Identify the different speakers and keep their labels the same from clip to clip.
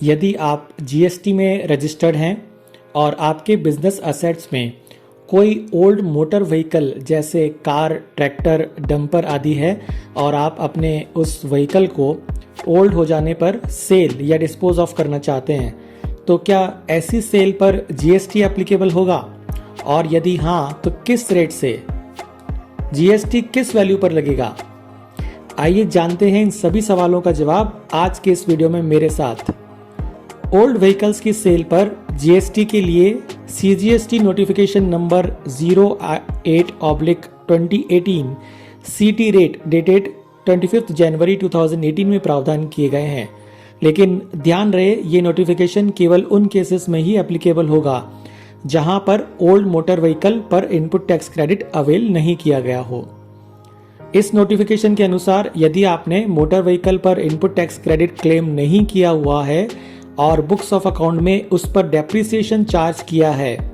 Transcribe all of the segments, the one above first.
Speaker 1: यदि आप जीएसटी में रजिस्टर्ड हैं और आपके बिजनेस असेट्स में कोई ओल्ड मोटर व्हीकल जैसे कार, ट्रैक्टर, डंपर आदि है और आप अपने उस व्हीकल को ओल्ड हो जाने पर सेल या डिस्पोज ऑफ करना चाहते हैं, तो क्या ऐसी सेल पर जीएसटी एप्लीकेबल होगा? और यदि हाँ, तो किस रेट से? जीएसटी किस वैल्यू पर लगेगा? आइए जानते हैं इन सभी सवालों का जवाब आज के इस वीडियो में मेरे साथ। ओल्ड व्हीकल्स की सेल पर जीएसटी के लिए सीजीएसटी नोटिफिकेशन नंबर 08/2018 सीटी रेट डेटेड 25 जनवरी 2018 में प्रावधान किए गए हैं। लेकिन ध्यान रहे, ये नोटिफिकेशन केवल उन केसेस में ही एप्लीकेबल होगा जहां पर ओल्ड मोटर व्हीकल पर इनपुट टैक्स क्रेडिट अवेल नहीं किया गया हो। इस नोटिफिकेशन के अनुसार यदि आपने मोटर व्हीकल पर इनपुट टैक्स क्रेडिट क्लेम नहीं किया हुआ है और बुक्स ऑफ अकाउंट में उस पर डेप्रिसिएशन चार्ज किया है,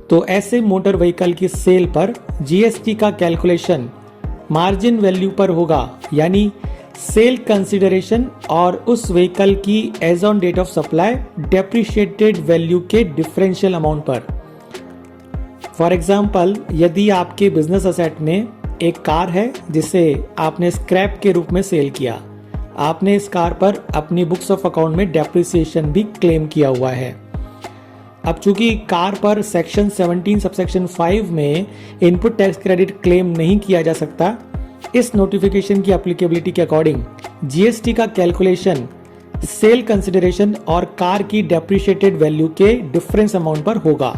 Speaker 1: तो ऐसे मोटर व्हीकल की सेल पर जीएसटी का कैलकुलेशन मार्जिन वैल्यू पर होगा, यानी सेल कंसिडरेशन और उस व्हीकल की age on date of supply depreciated value के डिफरेंशियल अमाउंट पर। फॉर एग्जाम्पल, यदि आपके बिजनेस असेट में एक कार है जिसे आपने स्क्रैप के रूप में सेल किया, आपने इस कार पर अपनी बुक्स ऑफ अकाउंट में डेप्रिसिएशन भी क्लेम किया हुआ है। अब चूंकि कार पर सेक्शन 17 सबसेक्शन 5 में इनपुट टैक्स क्रेडिट क्लेम नहीं किया जा सकता, इस नोटिफिकेशन की एप्लीकेबिलिटी के अकॉर्डिंग जीएसटी का कैलकुलेशन सेल कंसिडरेशन और कार की डेप्रिशिएटेड वैल्यू के डिफरेंस अमाउंट पर होगा।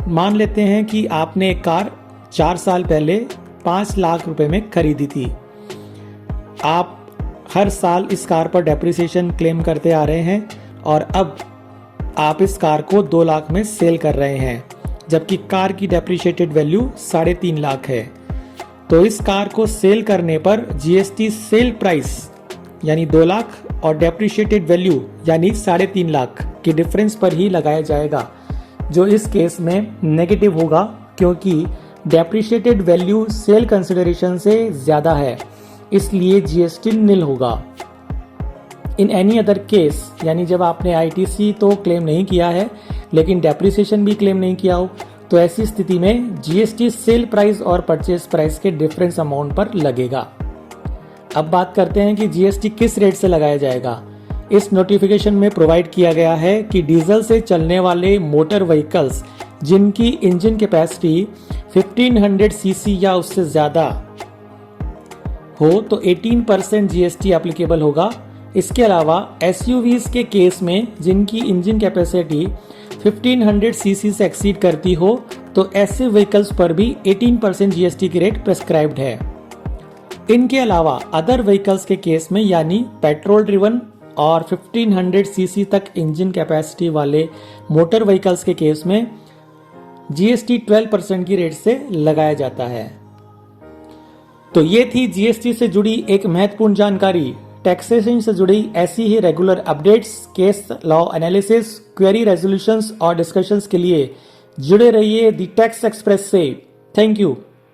Speaker 1: मान लेते हैं कि आपने एक कार 4 साल पहले 5 लाख रुपए में खरीदी थी। आप हर साल इस कार पर डेप्रिसिएशन क्लेम करते आ रहे हैं और अब आप इस कार को 2 लाख में सेल कर रहे हैं, जबकि कार की डेप्रिशिएटेड वैल्यू 3.5 लाख है। तो इस कार को सेल करने पर जीएसटी सेल प्राइस यानी 2 लाख और डेप्रिशिएटेड वैल्यू यानी 3.5 लाख के डिफरेंस पर ही लगाया जाएगा, जो इस केस में नेगेटिव होगा क्योंकि डेप्रिशिएटेड वैल्यू सेल कंसिडरेशन से ज्यादा है, इसलिए जीएसटी निल होगा। इन एनी अदर केस, यानी जब आपने आईटीसी तो क्लेम नहीं किया है लेकिन डेप्रिसिएशन भी क्लेम नहीं किया हो, तो ऐसी स्थिति में जीएसटी सेल प्राइस और परचेज प्राइस के डिफरेंस अमाउंट पर लगेगा। अब बात करते हैं कि जीएसटी किस रेट से लगाया जाएगा। इस नोटिफिकेशन में प्रोवाइड किया गया है कि डीजल से चलने वाले मोटर व्हीकल्स जिनकी इंजन कैपेसिटी 1500 सीसी या उससे ज्यादा हो तो 18% जीएसटी एप्लीकेबल होगा। इसके अलावा एसयूवीज के केस में जिनकी इंजन कैपेसिटी 1500 सीसी से एक्सीड करती हो तो ऐसे व्हीकल्स पर भी 18% जीएसटी की रेट प्रेस्क्राइब्ड है। इनके अलावा अदर व्हीकल्स के केस में, यानी पेट्रोल ड्रिवन और 1500 सीसी तक इंजन कैपेसिटी वाले मोटर व्हीकल्स के केस में जीएसटी 12% की रेट से लगाया जाता है। तो ये थी जीएसटी से जुड़ी एक महत्वपूर्ण जानकारी। टैक्सेशन से जुड़ी ऐसी ही regular updates, case law analysis, query resolutions और डिस्कशंस के लिए जुड़े रहिए द टैक्स एक्सप्रेस से। Thank you.